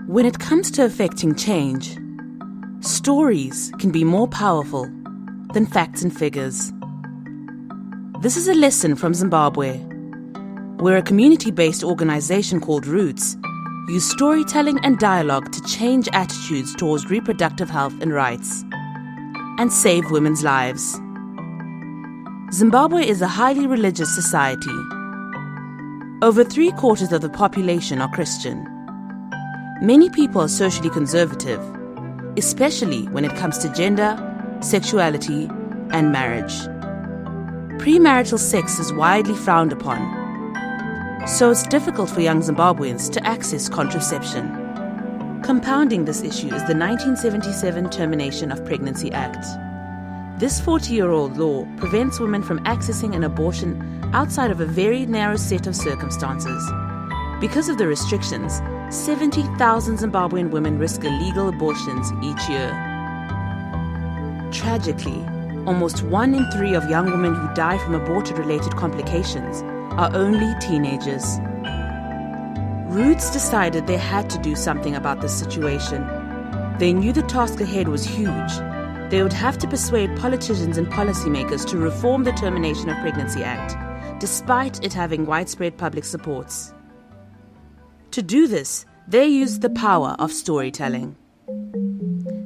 When it comes to affecting change, stories can be more powerful than facts and figures. This is a lesson from Zimbabwe, where a community-based organization called Roots use storytelling and dialogue to change attitudes towards reproductive health and rights, and save women's lives. Zimbabwe is a highly religious society. Over 3/4 of the population are Christian. Many people are socially conservative, especially when it comes to gender, sexuality, and marriage. Premarital sex is widely frowned upon, so it's difficult for young Zimbabweans to access contraception. Compounding this issue is the 1977 Termination of Pregnancy Act. This 40-year-old law prevents women from accessing an abortion outside of a very narrow set of circumstances. Because of the restrictions, 70,000 Zimbabwean women risk illegal abortions each year. Tragically, almost 1 in 3 of young women who die from aborted-related complications are only teenagers. Roots decided they had to do something about this situation. They knew the task ahead was huge. They would have to persuade politicians and policymakers to reform the Termination of Pregnancy Act, despite it having widespread public supports. To do this, they used the power of storytelling.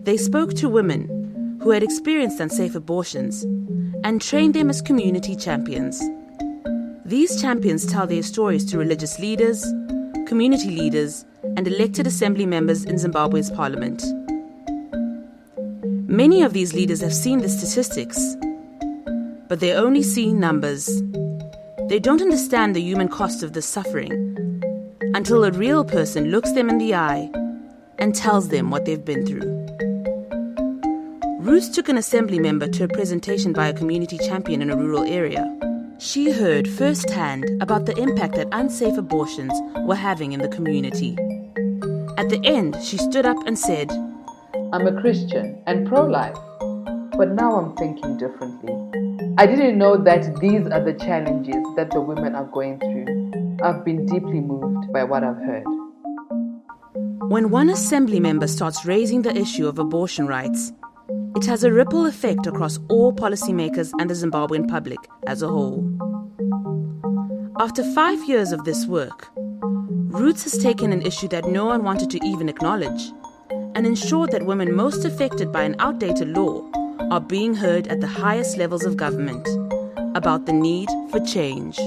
They spoke to women who had experienced unsafe abortions and trained them as community champions. These champions tell their stories to religious leaders, community leaders, and elected assembly members in Zimbabwe's parliament. Many of these leaders have seen the statistics, but they only see numbers. They don't understand the human cost of this suffering until a real person looks them in the eye and tells them what they've been through. Roots took an assembly member to a presentation by a community champion in a rural area. She heard firsthand about the impact that unsafe abortions were having in the community. At the end, she stood up and said, "I'm a Christian and pro-life, but now I'm thinking differently. I didn't know that these are the challenges that the women are going through. I've been deeply moved by what I've heard." When one assembly member starts raising the issue of abortion rights, it has a ripple effect across all policymakers and the Zimbabwean public as a whole. After 5 years of this work, Roots has taken an issue that no one wanted to even acknowledge and ensured that women most affected by an outdated law are being heard at the highest levels of government about the need for change.